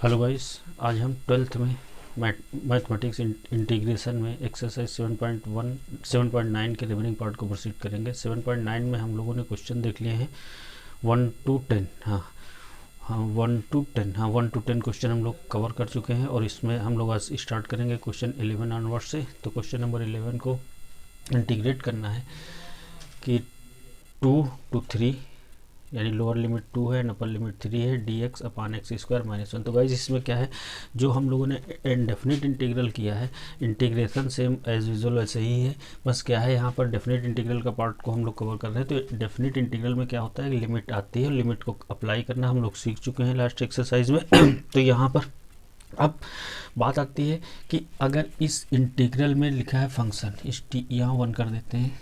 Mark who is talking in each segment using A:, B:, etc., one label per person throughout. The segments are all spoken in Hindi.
A: हेलो गाइस, आज हम 12th में मैथमेटिक्स इंटीग्रेशन में एक्सरसाइज 7.9 के रिमेनिंग पार्ट को प्रोसीड करेंगे। 7.9 में हम लोगों ने क्वेश्चन देख लिए हैं 1 to 10। हाँ 1 to 10, हाँ 1 to 10 क्वेश्चन हम लोग कवर कर चुके हैं और इसमें हम लोग आज स्टार्ट करेंगे क्वेश्चन 11 ऑनवर्ड से। तो क्वेश्चन नंबर 11 को इंटीग्रेट करना है कि 2 to 3 यानी लोअर लिमिट 2 है, अपर लिमिट 3 है, dx अपान एक्स स्क्वायर माइनस 1। तो गाइज इसमें क्या है, जो हम लोगों ने इनडेफिनिट इंटीग्रल किया है, इंटीग्रेशन सेम एज यूजुअल वैसे ही है, बस क्या है यहाँ पर डेफिनिट इंटीग्रल का पार्ट को हम लोग कवर कर रहे हैं। तो डेफिनिट इंटीग्रल में क्या होता है, लिमिट आती है, लिमिट को अप्लाई करना हम लोग सीख चुके हैं लास्ट एक्सरसाइज में। तो यहाँ पर अब बात आती है कि अगर इस इंटीग्रल में लिखा है फंक्शन, इस यहाँ 1 कर देते हैं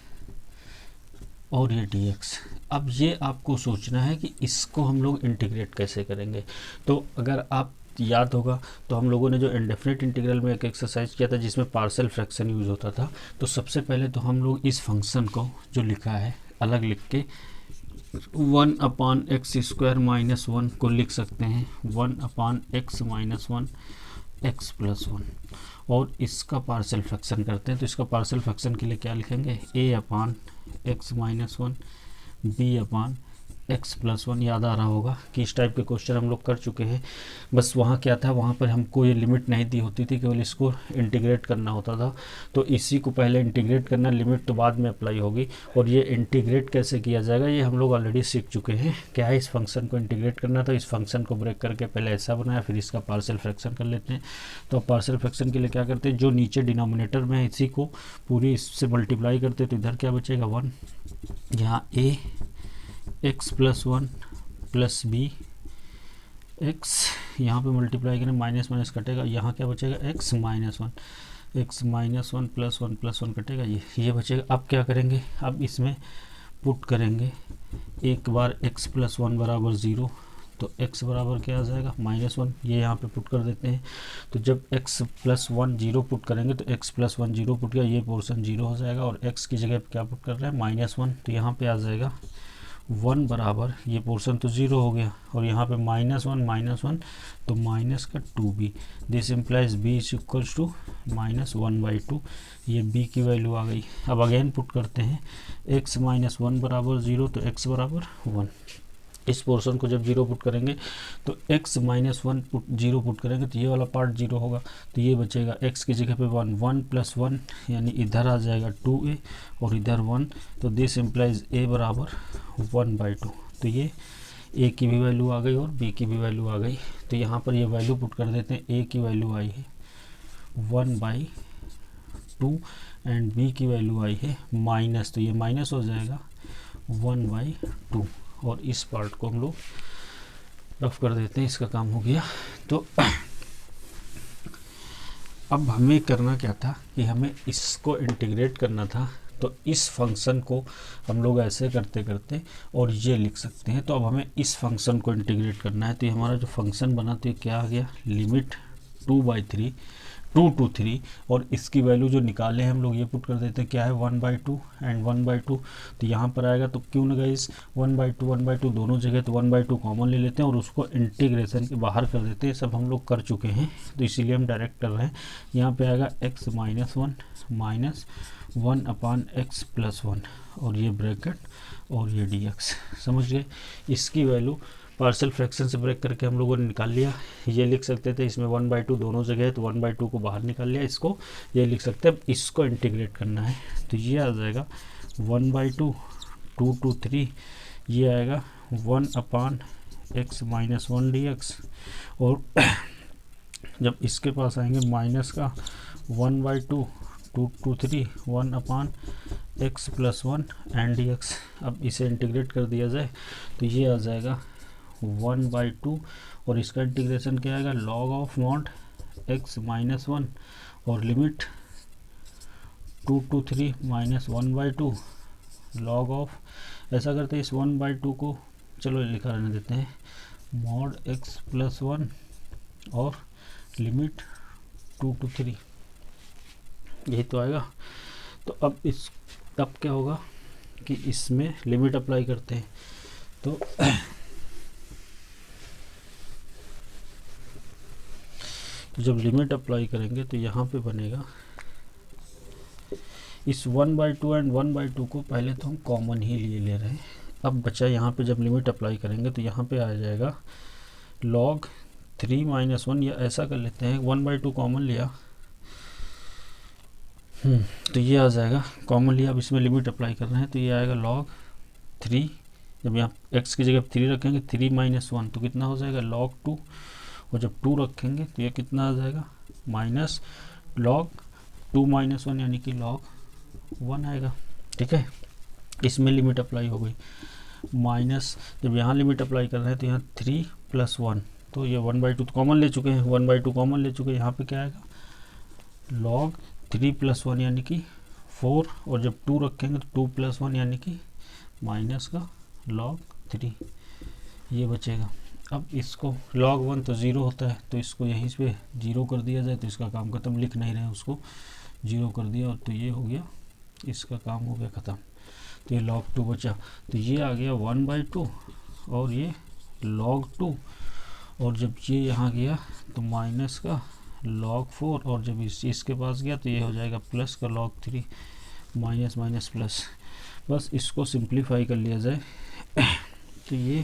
A: और ये dx, अब ये आपको सोचना है कि इसको हम लोग इंटीग्रेट कैसे करेंगे। तो अगर आप याद होगा तो हम लोगों ने जो इंडेफिनिट इंटीग्रल में एक एक्सरसाइज किया था जिसमें पार्शियल फ्रैक्शन यूज़ होता था, तो सबसे पहले तो हम लोग इस फंक्शन को जो लिखा है अलग लिख के 1 अपान एक्स स्क्वायर माइनस 1 को लिख सकते हैं 1 अपान एक्स माइनस 1 एक्स प्लस 1, और इसका पार्शियल फ्रैक्शन करते हैं। तो इसका पार्शियल फ्रैक्शन के लिए क्या लिखेंगे, a upon x minus 1 b upon x plus 1। याद आ रहा होगा कि इस टाइप के क्वेश्चन हम लोग कर चुके हैं। बस वहाँ क्या था, वहाँ पर हमको ये लिमिट नहीं दी होती थी, केवल इसको इंटीग्रेट करना होता था। तो इसी को पहले इंटीग्रेट करना, लिमिट तो बाद में अप्लाई होगी। और ये इंटीग्रेट कैसे किया जाएगा ये हम लोग ऑलरेडी सीख चुके हैं। क्या है, इस फंक्शन को इंटीग्रेट करना था, इस फंक्शन को ब्रेक करके पहले ऐसा बनाया, फिर इसका पार्शियल फ्रैक्शन कर लेते हैं। तो पार्शियल फ्रैक्शन के लिए क्या करते हैं, जो नीचे डिनोमिनेटर में है इसी को पूरी इससे मल्टीप्लाई करते हैं। तो इधर क्या बचेगा 1, यहाँ a x plus 1 plus b x, यहाँ पे मल्टीप्लाई करें माइनस माइनस कटेगा, यहाँ क्या बचेगा x minus 1, x minus 1 plus 1 कटेगा, ये बचेगा। अब क्या करेंगे, अब इसमें पुट करेंगे एक बार x प्लस 1 बराबर 0, तो x बराबर क्या आ जाएगा माइनस 1, ये यहाँ पे पुट कर देते हैं। तो जब x प्लस 1 0 पुट करेंगे तो x प्लस 1 0 पुट किया, ये पोर्शन 0 हो जाएगा, और x की जगह पे क्या पुट कर रहे हैं माइनस 1, तो यहाँ पे आ जाएगा 1 बराबर, ये पोर्शन तो 0 हो गया, और यहाँ पे माइनस 1 तो माइनस का 2b, this implies b is equals to minus 1/2, ये b की वैल्यू आ गई। अब अगेन पुट करते हैं x माइनस 1 बराबर 0, तो x बराबर 1। इस पोर्शन को जब 0 पुट करेंगे तो x माइनस 1 0 पुट करेंगे तो ये वाला पार्ट 0 होगा, तो ये बचेगा x की जगह पे 1 प्लस 1, यानी इधर आ जाएगा 2a और इधर 1, तो दिस इम्प्लाइज a बराबर 1/2। तो ये a की भी वैल्यू आ गई और b की भी वैल्यू आ गई। तो यहाँ पर ये वैल्यू पुट कर देते हैं, a की वैल्यू आई है 1/2 एंड b की वैल्यू आई है माइनस, तो ये माइनस हो जाएगा 1/2, और इस पार्ट को हम लोग रफ कर देते हैं, इसका काम हो गया। तो अब हमें करना क्या था कि हमें इसको इंटीग्रेट करना था, तो इस फंक्शन को हम लोग ऐसे करते करते और ये लिख सकते हैं। तो अब हमें इस फंक्शन को इंटीग्रेट करना है, तो ये हमारा जो फंक्शन बना तो ये क्या आ गया, लिमिट 2 to 3, और इसकी वैल्यू जो निकाले हैं हम लोग ये पुट कर देते हैं, क्या है 1/2 एंड 1/2, तो यहाँ पर आएगा। तो क्यों ना गाइस 1/2 दोनों जगह, तो 1/2 कॉमन ले लेते हैं और उसको इंटीग्रेशन के बाहर कर देते हैं। सब हम लोग कर चुके हैं तो इसीलिए हम डायरेक्ट कर रहे हैं। यहाँ पे आएगा x माइनस 1 माइनस 1 अपान एक्स प्लस 1, और ये ब्रैकेट और ये dx, समझ गए। इसकी वैल्यू पार्शियल फ्रैक्शन से ब्रेक करके हम लोगों ने निकाल लिया। ये लिख सकते थे, इसमें 1/2 दोनों जगह है तो 1/2 को बाहर निकाल लिया, इसको ये लिख सकते हैं। अब इसको इंटीग्रेट करना है तो ये आ जाएगा 1/2 2 to 3, ये आएगा 1 अपान एक्स माइनस 1 dx, और जब इसके पास आएंगे माइनस का 1/2 2 to 3 1 upon x plus 1 and dx। अब इसे इंटीग्रेट कर दिया जाए तो ये आ जाएगा 1/2, और इसका इंटीग्रेशन क्या आएगा, log of mod x minus 1 और limit 2 to 3 minus 1/2 log of, ऐसा करते हैं इस 1/2 को चलो लिखा रहने देते हैं, मॉड x प्लस 1 और लिमिट 2 to 3, यही तो आएगा। तो अब क्या होगा कि इसमें लिमिट अप्लाई करते हैं, तो तो जब लिमिट अप्लाई करेंगे तो यहाँ पे बनेगा इस 1/2 एंड 1/2 को पहले तो हम कॉमन ही ले रहे हैं। अब बचा यहाँ पे जब लिमिट अप्लाई करेंगे तो यहाँ पे आ जाएगा log 3 - 1, या ऐसा कर लेते हैं 1/2 कॉमन लिया, तो ये आ जाएगा कॉमन लिया। अब इसमें लिमिट अप्लाई कर रहे हैं तो ये आएगा log 3, जब यहाँ x की जगह 3 रखेंगे 3 - 1 तो कितना हो जाएगा log 2, और जब 2 रखेंगे तो ये कितना आ जाएगा माइनस log 2 - 1 यानी कि log 1 आएगा। ठीक है, इसमें लिमिट अप्लाई हो गई। माइनस जब यहाँ लिमिट अप्लाई कर रहे हैं तो यहाँ 3 + 1, तो ये 1/2 तो कॉमन ले चुके हैं, 1/2 कॉमन ले चुके हैं। यहाँ पे क्या आएगा log 3 + 1 यानी कि 4, और जब 2 रखेंगे तो 2 + 1 यानी कि माइनस का log 3, ये बचेगा। अब इसको log 1 तो 0 होता है, तो इसको यहीं पे 0 कर दिया जाए तो इसका काम खत्म। लिख नहीं रहे उसको, 0 कर दिया और तो ये हो गया, इसका काम हो गया ख़त्म। तो ये log 2 बचा, तो ये आ गया 1/2 और ये log 2, और जब ये यहाँ गया तो माइनस का log 4, और जब इसके पास गया तो ये हो जाएगा प्लस का log 3, माइनस माइनस प्लस। बस इसको सिंप्लीफाई कर लिया जाए तो ये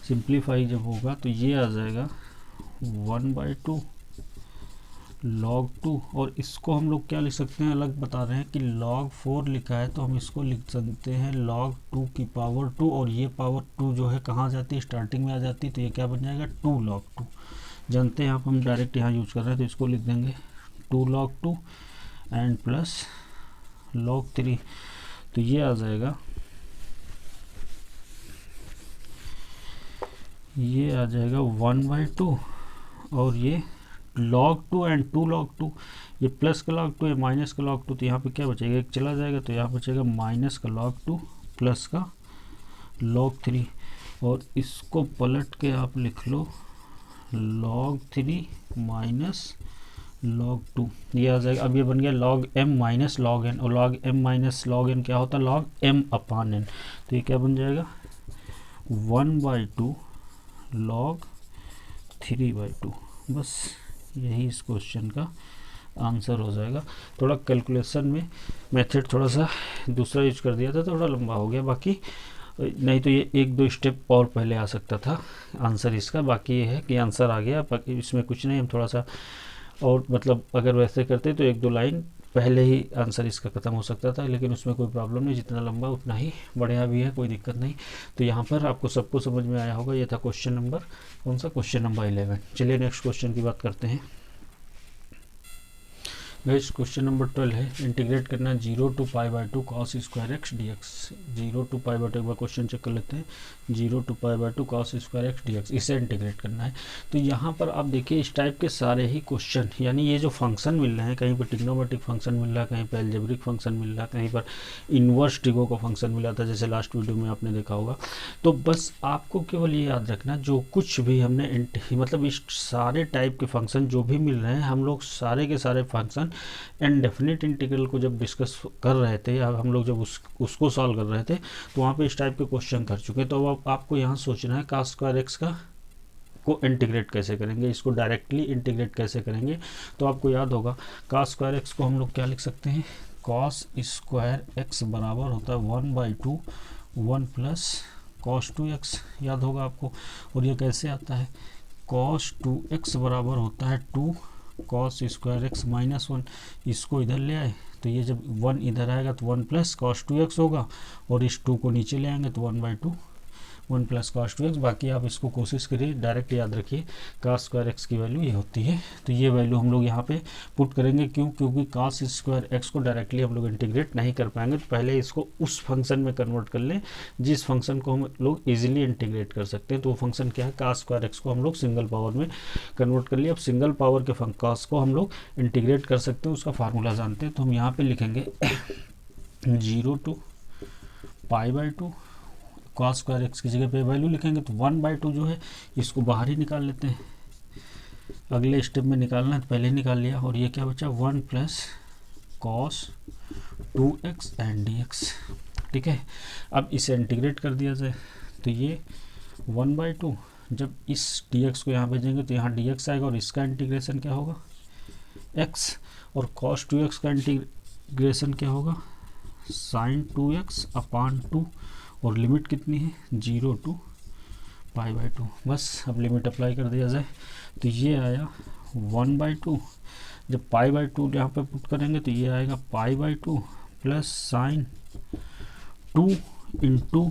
A: सिंप्लीफाई जब होगा तो ये आ जाएगा 1/2 log 2, और इसको हम लोग क्या लिख सकते हैं, अलग बता रहे हैं कि log 4 लिखा है तो हम इसको लिख सकते हैं log 2 की पावर 2, और ये पावर 2 जो है कहाँ जाती है, स्टार्टिंग में आ जाती है, तो ये क्या बन जाएगा 2 log 2। जानते हैं आप, हम डायरेक्ट यहाँ यूज कर रहे हैं तो इसको लिख देंगे 2 log 2 एंड प्लस log 3, तो ये आ जाएगा, ये आ जाएगा 1/2, और ये log 2 एंड 2 log 2, ये प्लस का log 2 है माइनस का log 2, तो यहाँ पे क्या बचेगा, एक चला जाएगा तो यहाँ बचेगा माइनस का log 2 प्लस का log 3, और इसको पलट के आप लिख लो log 3 माइनस log 2, ये आ जाएगा। अब ये बन गया log m minus log n, और log m minus log n क्या होता है, log m/n, तो ये क्या बन जाएगा 1/2 log 3/2। बस यही इस क्वेश्चन का आंसर हो जाएगा। थोड़ा कैलकुलेशन में मेथड थोड़ा सा दूसरा यूज कर दिया था, थोड़ा लंबा हो गया, बाकी नहीं तो ये 1-2 स्टेप और पहले आ सकता था आंसर इसका। बाकी ये है कि आंसर आ गया, बाकी इसमें कुछ नहीं, हम थोड़ा सा और मतलब अगर वैसे करते तो 1-2 लाइन पहले ही आंसर इसका ख़त्म हो सकता था, लेकिन उसमें कोई प्रॉब्लम नहीं, जितना लंबा उतना ही बढ़िया भी है, कोई दिक्कत नहीं। तो यहाँ पर आपको सबको समझ में आया होगा। ये था क्वेश्चन नंबर कौन सा, क्वेश्चन नंबर 11। चलिए नेक्स्ट क्वेश्चन की बात करते हैं। नेक्स्ट क्वेश्चन नंबर 12 है, इंटीग्रेट करना 0 to π/2 cos square x dx। 0 to π/2 एक बार क्वेश्चन चेक कर लेते हैं, 0 to π/2 cos square x dx, इसे इंटीग्रेट करना है। तो यहाँ पर आप देखिए इस टाइप के सारे ही क्वेश्चन, यानी ये जो फंक्शन मिल रहे हैं, कहीं पर ट्रिग्नोमेट्रिक फंक्शन मिल रहा है, कहीं पर एल्जेब्रिक फंक्शन मिल रहा है, कहीं पर इन्वर्स ट्रिगो का फंक्शन मिला था जैसे लास्ट वीडियो में आपने देखा होगा। तो बस आपको केवल ये याद रखना, जो कुछ भी हमने मतलब इस सारे टाइप के फंक्शन जो भी मिल रहे हैं, हम लोग सारे के सारे फंक्शन इनडेफिनिट इंटीग्रल को जब डिस्कस कर रहे थे, या हम लोग जब उसको सॉल्व कर रहे थे, तो वहाँ पे इस टाइप के क्वेश्चन कर चुके। तो अब आपको यहाँ सोचना है cos स्क्वायर एक्स का को इंटीग्रेट कैसे करेंगे, इसको डायरेक्टली इंटीग्रेट कैसे करेंगे। तो आपको याद होगा cos स्क्वायर एक्स को हम लोग क्या लिख सकते हैं, cos स्क्वायर एक्स बराबर होता है 1/2 1 प्लस cos 2x, याद होगा आपको। और ये कैसे आता है, cos 2x बराबर होता है 2 cos स्क्वायर एक्स माइनस 1, इसको इधर ले आए तो ये जब 1 इधर आएगा तो 1 प्लस cos 2x होगा, और इस 2 को नीचे ले आएंगे तो 1/2 1 प्लस cos 2x। बाकी आप इसको कोशिश करिए, डायरेक्ट याद रखिए cos स्क्वायर एक्स की वैल्यू ये होती है। तो ये वैल्यू हम लोग यहाँ पे पुट करेंगे, क्योंकि cos स्क्वायर एक्स को डायरेक्टली हम लोग इंटीग्रेट नहीं कर पाएंगे। तो पहले इसको उस फंक्शन में कन्वर्ट कर लें जिस फंक्शन को हम लोग इजीली इंटीग्रेट कर सकते हैं। तो वो फंक्शन क्या है, cos स्क्वायर एक्स को हम लोग सिंगल पावर में कन्वर्ट कर लिया। अब सिंगल पावर के cos को हम लोग इंटीग्रेट कर सकते हैं, उसका फार्मूला जानते हैं। तो हम यहाँ पे लिखेंगे 0 to π/2, cos स्क्वायर एक्स की जगह पे वैल्यू लिखेंगे तो 1/2 जो है इसको बाहर ही निकाल लेते हैं। अगले स्टेप में निकालना है तो पहले ही निकाल लिया, और ये क्या बचा 1 plus cos 2x and dx। ठीक है, अब इसे इंटीग्रेट कर दिया जाए तो ये 1/2 जब इस dx को यहाँ भेजेंगे तो यहाँ dx आएगा और इसका इंटीग्रेशन क्या होगा x, और cos 2x का इंटीग्रेशन क्या होगा sin 2x अपान 2, और लिमिट कितनी है 0 to π/2। बस अब लिमिट अप्लाई कर दिया जाए तो ये आया 1/2, जब π/2 यहाँ पे पुट करेंगे तो ये आएगा π/2 प्लस साइन 2 इंटू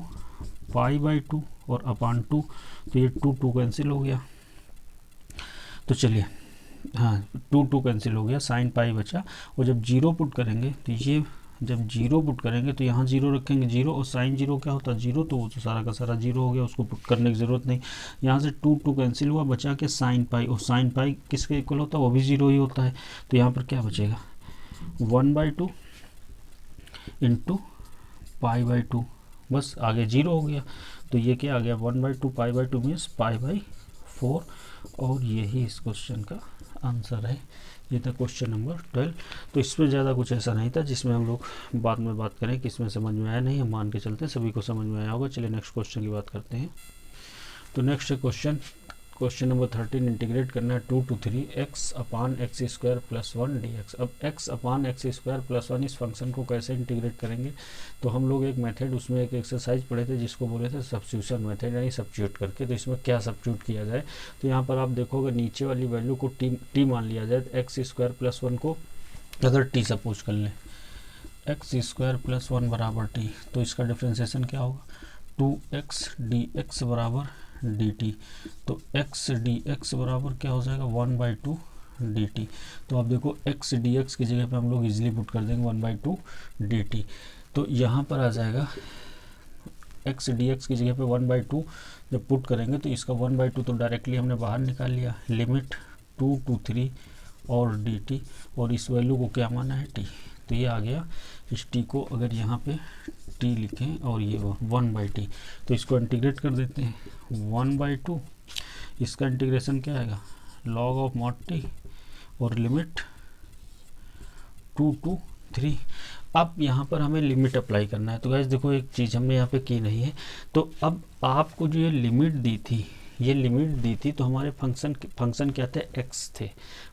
A: π/2 और अपान 2, तो ये 2 कैंसिल हो गया। तो चलिए हाँ 2 कैंसिल हो गया, साइन पाई बचा, और जब 0 पुट करेंगे तो ये जब 0 पुट करेंगे तो यहाँ 0 रखेंगे 0, और साइन 0 क्या होता है 0, तो वो तो सारा का सारा 0 हो गया, उसको पुट करने की ज़रूरत नहीं। यहाँ से 2 कैंसिल हुआ, बचा के साइन पाई, और साइन पाई किसके इक्वल होता है वो भी 0 ही होता है। तो यहाँ पर क्या बचेगा 1/2 इंटू π/2, बस आगे 0 हो गया। तो ये क्या आ गया 1/2 π/2 मीन्स π/4, और यही इस क्वेश्चन का आंसर है। ये था क्वेश्चन नंबर 12। तो इसमें ज़्यादा कुछ ऐसा नहीं था जिसमें हम लोग बाद में बात करें कि इसमें समझ में आया नहीं, हम मान के चलते हैं सभी को समझ में आया होगा। चलिए नेक्स्ट क्वेश्चन की बात करते हैं। तो नेक्स्ट क्वेश्चन नंबर 13, इंटीग्रेट करना है 2 to 3 x upon x square plus 1 dx। अब x अपान x स्क्वायर प्लस 1 इस फंक्शन को कैसे इंटीग्रेट करेंगे, तो हम लोग एक मेथड उसमें एक एक्सरसाइज पढ़े थे जिसको बोले थे सब्स्टिट्यूशन मेथड, यानी सब्स्टिट्यूट करके। तो इसमें क्या सब्स्टिट्यूट किया जाए, तो यहाँ पर आप देखोगे नीचे वाली वैल्यू को t मान लिया जाए, तो x स्क्वायर प्लस 1 को अगर t सपोज कर लें, x स्क्वायर प्लस 1 बराबर t, तो इसका डिफ्रेंसिएशन क्या होगा 2x dx बराबर dt। तो x dx बराबर क्या हो जाएगा 1/2 dt। तो आप देखो x dx की जगह पे हम लोग इजीली पुट कर देंगे 1/2 dt। तो यहाँ पर आ जाएगा x dx की जगह पे 1/2 जब पुट करेंगे तो इसका 1/2 तो डायरेक्टली हमने बाहर निकाल लिया, लिमिट 2 to 3 और dt, और इस वैल्यू को क्या माना है t। तो ये आ गया, इस t को अगर यहाँ पे t लिखें और ये 1/t, तो इसको इंटीग्रेट कर देते हैं 1/2, इसका इंटीग्रेशन क्या आएगा log ऑफ mod t, और लिमिट 2 to 3। अब यहाँ पर हमें लिमिट अप्लाई करना है। तो गाइस देखो एक चीज़ हमने यहाँ पे की नहीं है, तो अब आपको जो ये लिमिट दी थी तो हमारे फंक्शन क्या थे x थे,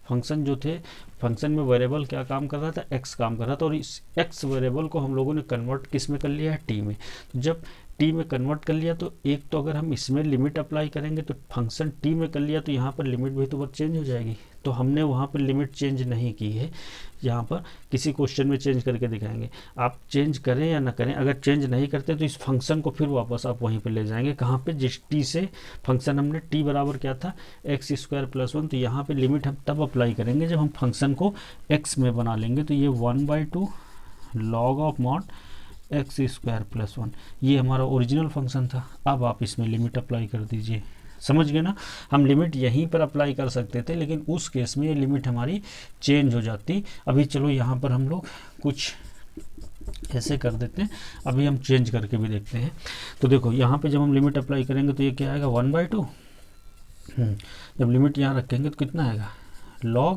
A: फंक्शन जो थे, फंक्शन में वेरिएबल क्या काम कर रहा था x काम कर रहा था, और इस x वेरिएबल को हम लोगों ने कन्वर्ट किस में कर लिया है t में। तो जब t में कन्वर्ट कर लिया तो एक तो अगर हम इसमें लिमिट अप्लाई करेंगे तो फंक्शन t में कर लिया तो यहाँ पर लिमिट भी तो बहुत चेंज हो जाएगी, तो हमने वहाँ पर लिमिट चेंज नहीं की है, यहाँ पर किसी क्वेश्चन में चेंज करके दिखाएंगे। आप चेंज करें या ना करें, अगर चेंज नहीं करते तो इस फंक्शन को फिर वापस आप वहीं पे ले जाएंगे, कहाँ पे, जिस t से फंक्शन हमने t बराबर क्या था x स्क्वायर प्लस 1, तो यहाँ पे लिमिट हम तब अप्लाई करेंगे जब हम फंक्शन को x में बना लेंगे। तो ये 1/2 log of mod x square plus 1, ये हमारा ओरिजिनल फंक्शन था। अब आप इसमें लिमिट अप्लाई कर दीजिए, समझ गए ना। हम लिमिट यहीं पर अप्लाई कर सकते थे, लेकिन उस केस में ये लिमिट हमारी चेंज हो जाती। अभी चलो यहाँ पर हम लोग कुछ ऐसे कर देते हैं, अभी हम चेंज करके भी देखते हैं। तो देखो यहाँ पे जब हम लिमिट अप्लाई करेंगे तो ये क्या आएगा 1/2, जब लिमिट यहाँ रखेंगे तो कितना आएगा log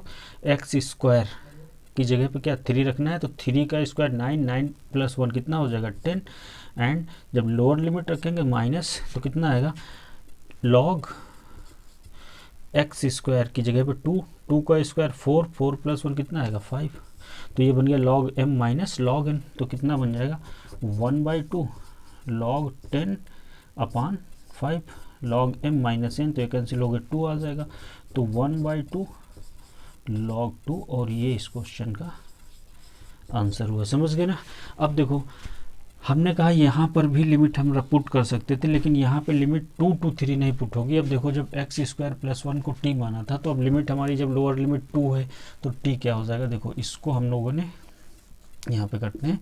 A: x स्क्वायर की जगह पे क्या 3 रखना है, तो 3 का स्क्वायर 9 प्लस 1 कितना हो जाएगा 10, एंड जब लोअर लिमिट रखेंगे माइनस तो कितना आएगा log x स्क्वायर की जगह पे 2 का स्क्वायर 4 प्लस 1 कितना आएगा 5, तो ये बन गया log m minus log n, तो कितना बन जाएगा 1/2 log 10 अपान 5 log m माइनस n, तो ये कैंसिल हो गया 2 आ जाएगा, तो 1/2 log 2, और ये इस क्वेश्चन का आंसर हुआ। समझ गए ना। अब देखो हमने कहा यहाँ पर भी लिमिट हम पुट कर सकते थे, लेकिन यहाँ पे लिमिट 2 to 3 नहीं पुट होगी। अब देखो जब x स्क्वायर प्लस 1 को t माना था, तो अब लिमिट हमारी जब लोअर लिमिट 2 है तो t क्या हो जाएगा, देखो इसको हम लोगों ने यहाँ पे करते हैं,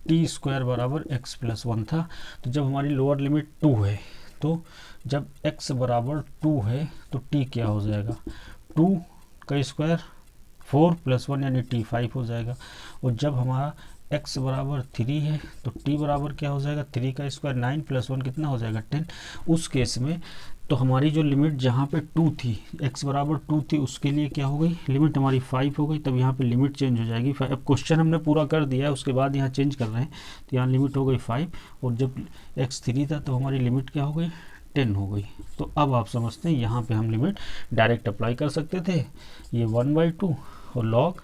A: t स्क्वायर बराबर x प्लस 1 था। तो जब हमारी लोअर लिमिट 2 है, तो जब x बराबर 2 है तो t क्या हो जाएगा 2 का स्क्वायर 4 प्लस 1 यानी t 5 हो जाएगा। और जब हमारा x बराबर 3 है तो t बराबर क्या हो जाएगा 3 का स्क्वायर 9 प्लस 1 कितना हो जाएगा 10। उस केस में तो हमारी जो लिमिट जहाँ पे 2 थी, x बराबर 2 थी, उसके लिए क्या हो गई लिमिट हमारी 5 हो गई, तब यहाँ पे लिमिट चेंज हो जाएगी 5। अब क्वेश्चन हमने पूरा कर दिया है, उसके बाद यहाँ चेंज कर रहे हैं, तो यहाँ लिमिट हो गई 5, और जब x 3 था तो हमारी लिमिट क्या हो गई 10 हो गई। तो अब आप समझते हैं यहाँ पे हम लिमिट डायरेक्ट अप्लाई कर सकते थे, ये 1/2 और लॉग,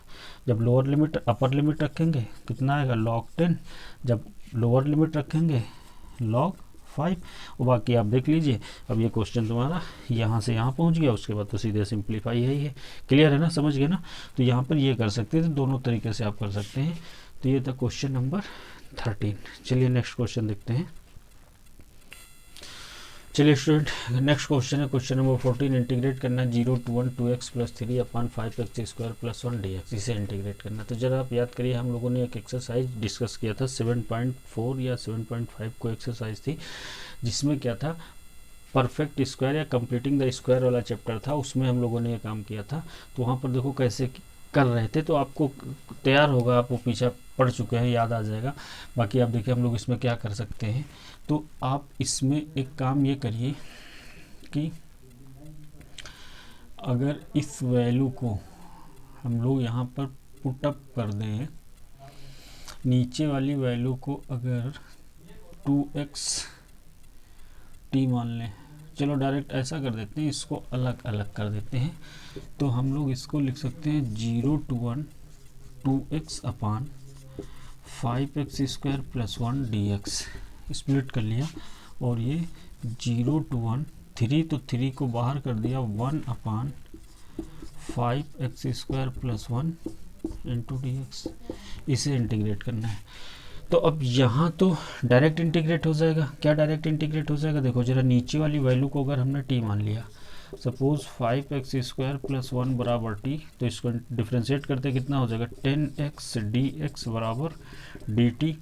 A: जब लोअर लिमिट अपर लिमिट रखेंगे कितना आएगा log 10, जब लोअर लिमिट रखेंगे log 5, और बाकी आप देख लीजिए। अब ये क्वेश्चन तुम्हारा यहाँ से यहाँ पहुँच गया, उसके बाद तो सीधे सिंप्लीफाई है ही है। क्लियर है ना, समझ गए ना। तो यहाँ पर ये कर सकते हैं, तो दोनों तरीके से आप कर सकते हैं। तो ये था क्वेश्चन नंबर 13। चलिए नेक्स्ट क्वेश्चन देखते हैं। चलिए स्टूडेंट, नेक्स्ट क्वेश्चन है क्वेश्चन नंबर 14। इंटीग्रेट करना 0 to 1 2x + 3 / 5x² + 1 dx, इसे इंटीग्रेट करना। तो जरा आप याद करिए, हम लोगों ने एक एक्सरसाइज डिस्कस किया था 7.4 या 7.5 को एक्सरसाइज थी, जिसमें क्या था, परफेक्ट स्क्वायर या कंप्लीटिंग द स्क्वायर वाला चैप्टर था, उसमें हम लोगों ने ये काम किया था। तो वहाँ पर देखो कैसे कर रहे थे, तो आपको तैयार होगा, आप वो पीछे पढ़ चुके हैं, याद आ जाएगा। बाकी आप देखिए हम लोग इसमें क्या कर सकते हैं। तो आप इसमें एक काम ये करिए कि अगर इस वैल्यू को हम लोग यहाँ पर पुट अप कर दें, नीचे वाली वैल्यू को अगर 2x t मान लें, चलो डायरेक्ट ऐसा कर देते हैं, इसको अलग अलग कर देते हैं। तो हम लोग इसको लिख सकते हैं 0 to 1 2x / 5x² + 1 dx, split कर लिया। और ये 0 to 1 3, तो 3 को बाहर कर दिया, 1/5x² + 1 dx, इसे इंटीग्रेट करना है। तो अब यहाँ तो डायरेक्ट इंटीग्रेट हो जाएगा। क्या डायरेक्ट इंटीग्रेट हो जाएगा, देखो जरा, नीचे वाली वैल्यू को अगर हमने t मान लिया, सपोज 5x² + 1 बराबर t, तो इसको डिफ्रेंशिएट करते कितना हो जाएगा, 10x dx बराबर dt।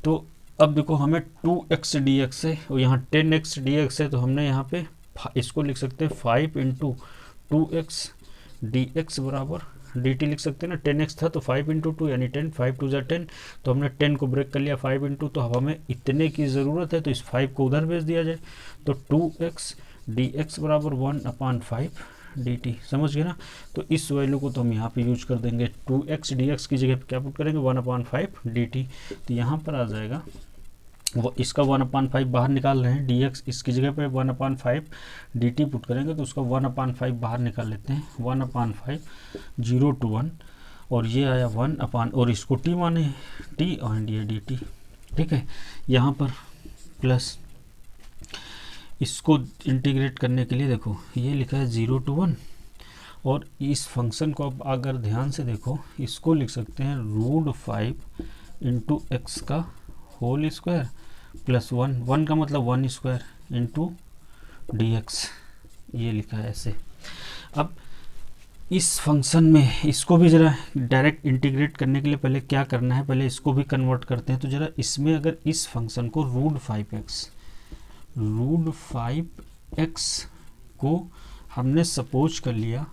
A: तो अब देखो हमें 2x dx है और यहाँ 10x dx है, तो हमने यहाँ पे इसको लिख सकते हैं 5 × 2x dx बराबर dt लिख सकते हैं ना। 10x था तो 5 × 2 यानी 10, 5 2 = 10, तो हमने 10 को ब्रेक कर लिया 5 × तो अब हमें इतने की ज़रूरत है, तो इस 5 को उधर भेज दिया जाए। तो 2x dx बराबर 1/5 dt, समझ गए ना। तो इस वैल्यू को तो हम यहाँ पे यूज कर देंगे, 2x dx की जगह पे क्या पुट करेंगे, 1/5 dt। तो यहाँ पर आ जाएगा वो, इसका 1/5 बाहर निकाल रहे हैं, dx इसकी जगह पे 1/5 dt पुट करेंगे, तो उसका 1/5 बाहर निकाल लेते हैं, 1/5 0 to 1, और ये आया 1/, और इसको t माने, t एंड ये dt, ठीक है। यहाँ पर प्लस इसको इंटीग्रेट करने के लिए देखो ये लिखा है 0 to 1, और इस फंक्शन को अब अगर ध्यान से देखो, इसको लिख सकते हैं √5 × x का होल स्क्वायर + 1 का मतलब 1² × dx, ये लिखा है ऐसे। अब इस फंक्शन में इसको भी ज़रा डायरेक्ट इंटीग्रेट करने के लिए पहले क्या करना है, पहले इसको भी कन्वर्ट करते हैं। तो ज़रा इसमें अगर इस फंक्शन को √5x को हमने सपोज कर लिया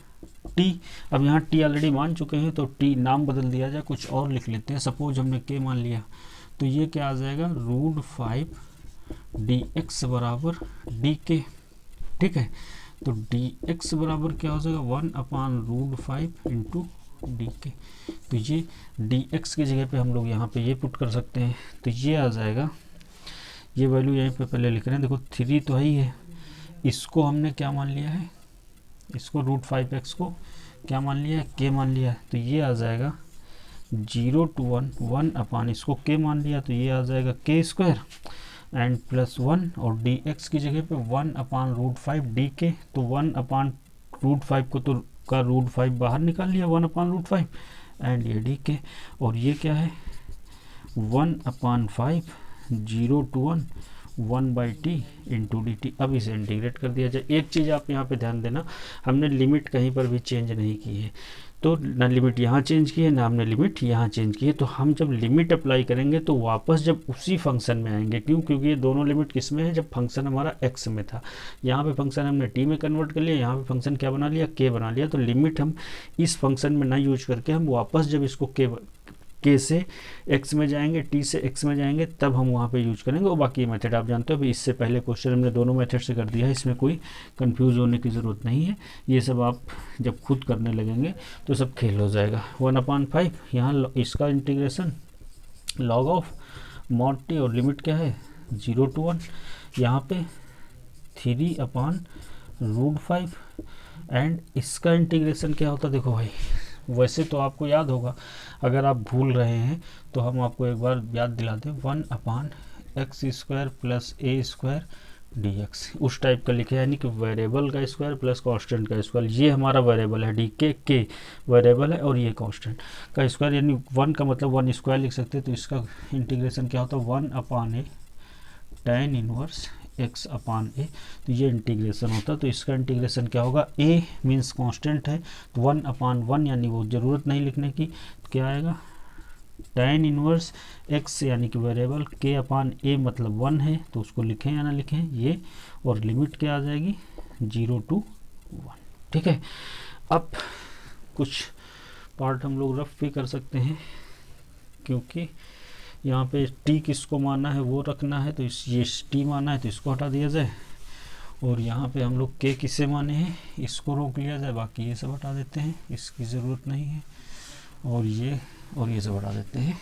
A: t, अब यहाँ t ऑलरेडी मान चुके हैं, तो t नाम बदल दिया जाए, कुछ और लिख लेते हैं, सपोज हमने k मान लिया, तो ये क्या आ जाएगा, √5 dx बराबर dk, ठीक है। तो dx बराबर क्या हो जाएगा, 1/√5 × dk। तो ये dx की जगह पे हम लोग यहाँ पे ये पुट कर सकते हैं, तो ये आ जाएगा, ये वैल्यू यहीं पे पहले लिख रहे हैं, देखो 3 तो है ही है, इसको हमने क्या मान लिया है, इसको √5x को क्या मान लिया है, k मान लिया है। तो ये आ जाएगा 0 to 1 इसको k मान लिया, तो ये आ जाएगा k² एंड +1, और dx की जगह पे 1/√5 dk, तो 1/√5 को तो का √5 बाहर निकाल लिया, 1/√5 एंड ये dk, और ये क्या है 1/5 0 to 1/t × dt। अब इसे इंटीग्रेट कर दिया जाए। एक चीज़ आप यहाँ पे ध्यान देना, हमने लिमिट कहीं पर भी चेंज नहीं की है, तो ना लिमिट यहाँ चेंज की है, ना हमने लिमिट यहाँ चेंज की है। तो हम जब लिमिट अप्लाई करेंगे तो वापस जब उसी फंक्शन में आएंगे, क्यों, क्योंकि ये दोनों लिमिट किस में है, जब फंक्शन हमारा x में था, यहाँ पे फंक्शन हमने t में कन्वर्ट कर लिया, यहाँ पे फंक्शन क्या बना लिया, k बना लिया। तो लिमिट हम इस फंक्शन में ना यूज करके हम वापस जब इसको k से x में जाएंगे, t से x में जाएंगे, तब हम वहाँ पे यूज करेंगे। और बाकी मेथड आप जानते हो, अभी इससे पहले क्वेश्चन हमने दोनों मेथड से कर दिया है, इसमें कोई कंफ्यूज होने की ज़रूरत नहीं है। ये सब आप जब खुद करने लगेंगे तो सब खेल हो जाएगा। 1/5 यहाँ इसका integration log of mod t, और लिमिट क्या है 0 to 1, यहाँ पे 3/√5 एंड इसका इंटीग्रेशन क्या होता है, देखो भाई वैसे तो आपको याद होगा, अगर आप भूल रहे हैं तो हम आपको एक बार याद दिला दें, 1/x² प्लस a² dx उस टाइप का लिखे, यानी कि वेरिएबल का स्क्वायर प्लस कांस्टेंट का स्क्वायर। ये हमारा वेरिएबल है, डी के वेरिएबल है और ये कांस्टेंट का स्क्वायर, यानी 1 का मतलब 1 स्क्वायर लिख सकते हैं। तो इसका इंटीग्रेशन क्या होता है, 1/a tan इनवर्स x/a। तो ये इंटीग्रेशन होता है। तो इसका इंटीग्रेशन क्या होगा, a मीन्स कांस्टेंट है, तो 1/1 यानी वो ज़रूरत नहीं लिखने की, तो क्या आएगा tan इनवर्स x यानी कि वेरिएबल, k/a मतलब 1 है, तो उसको लिखें या ना लिखें ये, और लिमिट क्या आ जाएगी 0 to 1। ठीक है, अब कुछ पार्ट हम लोग रफ भी कर सकते हैं, क्योंकि यहाँ पे t किसको माना है वो रखना है, तो ये t माना है तो इसको हटा दिया जाए, और यहाँ पे हम लोग k किसे माने हैं इसको रोक लिया जाए, बाकी ये सब हटा देते हैं, इसकी ज़रूरत नहीं है, और ये सब हटा देते हैं।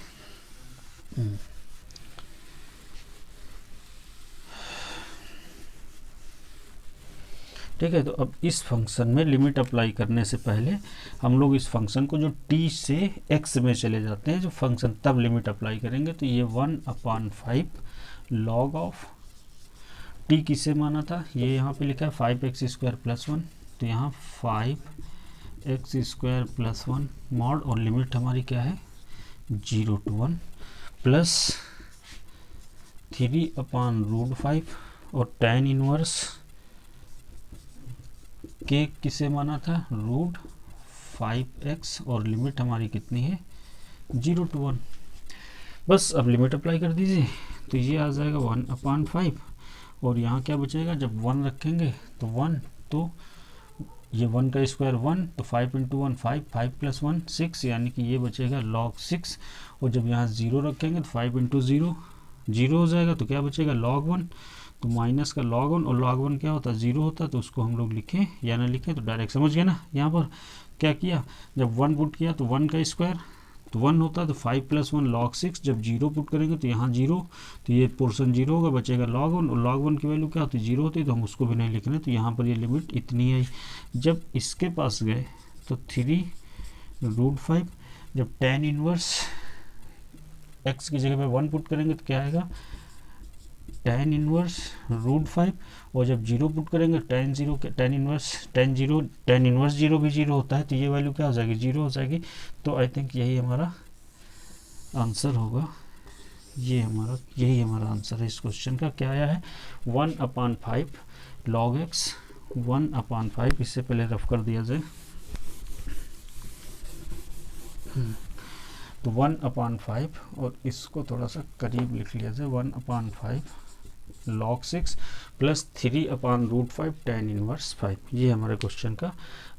A: ठीक है, तो अब इस फंक्शन में लिमिट अप्लाई करने से पहले हम लोग इस फंक्शन को जो t से x में चले जाते हैं जो फंक्शन, तब लिमिट अप्लाई करेंगे। तो ये 1/5 log ऑफ t किसे माना था, ये यहाँ पे लिखा है 5x² + 1, तो यहाँ 5x² + 1 मॉड, और लिमिट हमारी क्या है 0 to 1 प्लस 3/√5 और tan इनवर्स के किसे माना था √5x, और लिमिट हमारी कितनी है 0 to 1। बस अब लिमिट अप्लाई कर दीजिए, तो ये आ जाएगा 1/5, और यहाँ क्या बचेगा, जब 1 रखेंगे तो 1, तो ये 1 का स्क्वायर 1, तो 5 × 1 5, 5 + 1 6, यानी कि ये बचेगा log 6, और जब यहाँ 0 रखेंगे तो 5 × 0 0 हो जाएगा, तो क्या बचेगा log 1, तो माइनस का log 1, और log 1 क्या होता है 0 होता है, तो उसको हम लोग लिखें या ना लिखें, तो डायरेक्ट समझ गए ना। यहाँ पर क्या किया, जब 1 पुट किया तो 1 का स्क्वायर तो 1 होता है, तो 5 + 1 log 6, जब 0 पुट करेंगे तो यहाँ 0, तो ये पोर्शन 0 होगा, बचेगा log 1, और log 1 की वैल्यू क्या होती है 0 होती है, तो हम उसको भी नहीं लिख रहे, तो यहाँ पर ये लिमिट इतनी आई। जब इसके पास गए तो 3√5, जब tan इनवर्स x की जगह पे 1 पुट करेंगे तो क्या आएगा tan इनवर्स √5, और जब 0 पुट करेंगे tan इनवर्स 0 भी 0 होता है, तो ये वैल्यू क्या हो जाएगी 0 हो जाएगी। तो आई थिंक यही हमारा आंसर होगा, यही हमारा आंसर है इस क्वेश्चन का। क्या आया है 1/5 log x, 1/5, इससे पहले रफ कर दिया जाए, तो 1/5, और इसको थोड़ा सा करीब लिख लिया जाए, 1/5 log 6 प्लस 3/√5 tan इनवर्स 5, ये हमारे क्वेश्चन का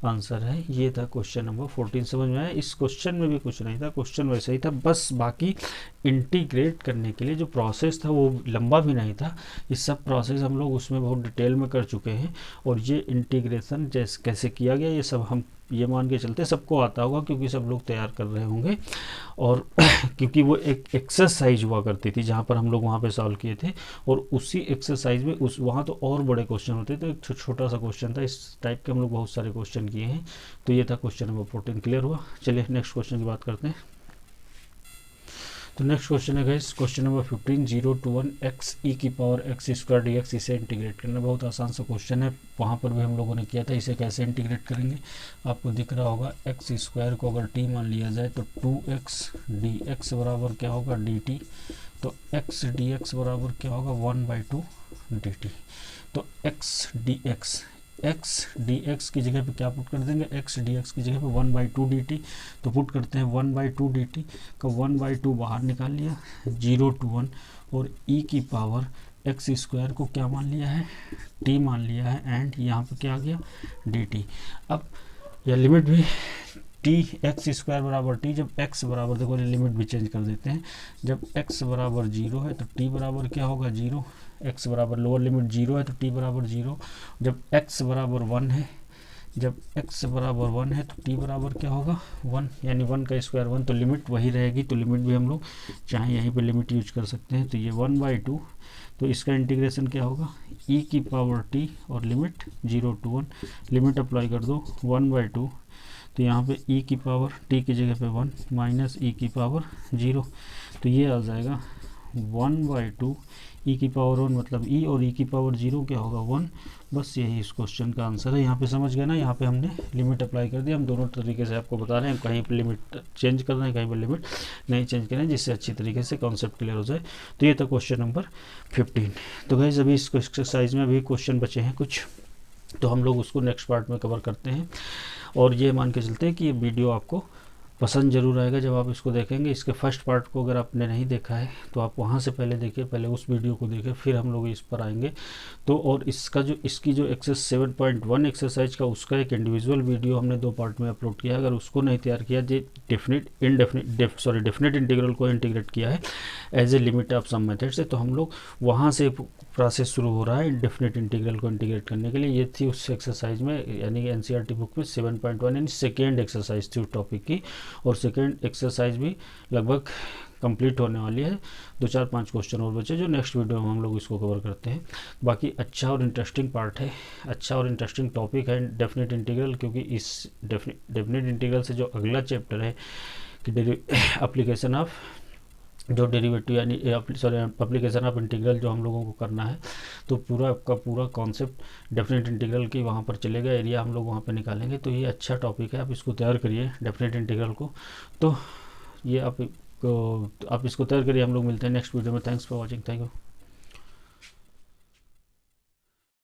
A: आंसर है। ये था क्वेश्चन नंबर 14। समझ में आया, इस क्वेश्चन में भी कुछ नहीं था, क्वेश्चन वैसे ही था, बस बाकी इंटीग्रेट करने के लिए जो प्रोसेस था वो लंबा भी नहीं था। ये सब प्रोसेस हम लोग उसमें बहुत डिटेल में कर चुके हैं, और ये इंटीग्रेशन जैसे कैसे किया गया ये सब हम ये मान के चलते सबको आता होगा, क्योंकि सब लोग तैयार कर रहे होंगे, और क्योंकि वो एक एक्सरसाइज हुआ करती थी जहाँ पर हम लोग वहाँ पे सॉल्व किए थे, और उसी एक्सरसाइज में वहाँ तो और बड़े क्वेश्चन होते थे, एक छोटा सा क्वेश्चन था, इस टाइप के हम लोग बहुत सारे क्वेश्चन किए हैं। तो ये था क्वेश्चन नंबर 14, क्लियर हुआ। चलिए नेक्स्ट क्वेश्चन की बात करते हैं। तो नेक्स्ट क्वेश्चन है guys, question number 15, 0 to 1 x e⁻x² dx, इसे इंटीग्रेट करना बहुत आसान सा क्वेश्चन है, वहाँ पर भी हम लोगों ने किया था। इसे कैसे इंटीग्रेट करेंगे आपको दिख रहा होगा, x² को अगर t मान लिया जाए तो 2x dx बराबर क्या होगा dt, तो x dx बराबर क्या होगा 1/2 dt। तो x dx की जगह पे क्या पुट कर देंगे, x dx की जगह पे 1/2 dt, तो पुट करते हैं 1/2 dt का 1/2 बाहर निकाल लिया, 0 to 1, और e⁻x² को क्या मान लिया है t मान लिया है, एंड यहाँ पे क्या आ गया dt। अब यह लिमिट भी x² बराबर t, जब x बराबर, देखो लिमिट भी चेंज कर देते हैं, जब x बराबर 0 है तो t बराबर क्या होगा 0, x बराबर लोअर लिमिट 0 है तो t बराबर 0, जब x बराबर 1 है जब x बराबर 1 है तो t बराबर क्या होगा 1, यानी 1 का स्क्वायर 1, तो लिमिट वही रहेगी। तो लिमिट भी हम लोग चाहे यहीं पे लिमिट यूज कर सकते हैं। तो ये 1/2, तो इसका इंटीग्रेशन क्या होगा e की पावर t और लिमिट 0 to 1, लिमिट अप्लाई कर दो 1/2, तो यहाँ पे e की पावर t की जगह पे 1 माइनस e की पावर 0, तो ये आ जाएगा 1/2 e की पावर 1 मतलब e, और e की पावर 0 क्या होगा 1। बस यही इस क्वेश्चन का आंसर है। यहाँ पे समझ गए ना, यहाँ पे हमने लिमिट अप्लाई कर दिया। हम दोनों तरीके से आपको बता रहे हैं, कहीं पर लिमिट चेंज कर रहे हैं, कहीं पर लिमिट नहीं चेंज कर रहे हैं, जिससे अच्छी तरीके से कॉन्सेप्ट क्लियर हो जाए। तो ये था क्वेश्चन नंबर 15। तो गाइस अभी इस एक्सरसाइज में अभी क्वेश्चन बचे हैं कुछ, तो हम लोग उसको नेक्स्ट पार्ट में कवर करते हैं। और ये मान के चलते हैं कि ये वीडियो आपको पसंद जरूर आएगा जब आप इसको देखेंगे। इसके फर्स्ट पार्ट को अगर आपने नहीं देखा है तो आप वहाँ से पहले देखिए, पहले उस वीडियो को देखिए, फिर हम लोग इस पर आएंगे। तो और इसकी जो एक्सरसाइज 7.1 एक्सरसाइज का उसका एक इंडिविजुअल वीडियो हमने 2 पार्ट में अपलोड किया है। अगर उसको नहीं तैयार किया, जो डेफिनेट इंटीग्रल को इंटीग्रेट किया है as a limit of sum method से, तो हम लोग वहाँ से प्रोसेस शुरू हो रहा है इंडेफिनेट इंटीग्रल को इंटीग्रेट करने के लिए। ये थी उस एक्सरसाइज में, यानी कि एनसीईआरटी बुक में 7.1 यानी सेकेंड एक्सरसाइज थी उस टॉपिक की। और सेकेंड एक्सरसाइज भी लगभग कंप्लीट होने वाली है। 2-4-5 क्वेश्चन और बचे, जो नेक्स्ट वीडियो में हम लोग इसको कवर करते हैं। बाकी अच्छा और इंटरेस्टिंग पार्ट है, अच्छा और इंटरेस्टिंग टॉपिक है डेफिनेट इंटीग्रल, क्योंकि इस डेफिनेट इंटीग्रल से जो अगला चैप्टर है कि एप्लीकेशन ऑफ जो डेरिवेटिव यानी एप्लीकेशन ऑफ इंटीग्रल जो हम लोगों को करना है, तो पूरा का पूरा कॉन्सेप्ट डेफिनेट इंटीग्रल की वहाँ पर चलेगा, एरिया हम लोग वहाँ पर निकालेंगे। तो ये अच्छा टॉपिक है, आप इसको तैयार करिए डेफिनेट इंटीग्रल को। तो ये आप इसको तैयार करिए। हम लोग मिलते हैं नेक्स्ट वीडियो में। Thanks for watching, thank you.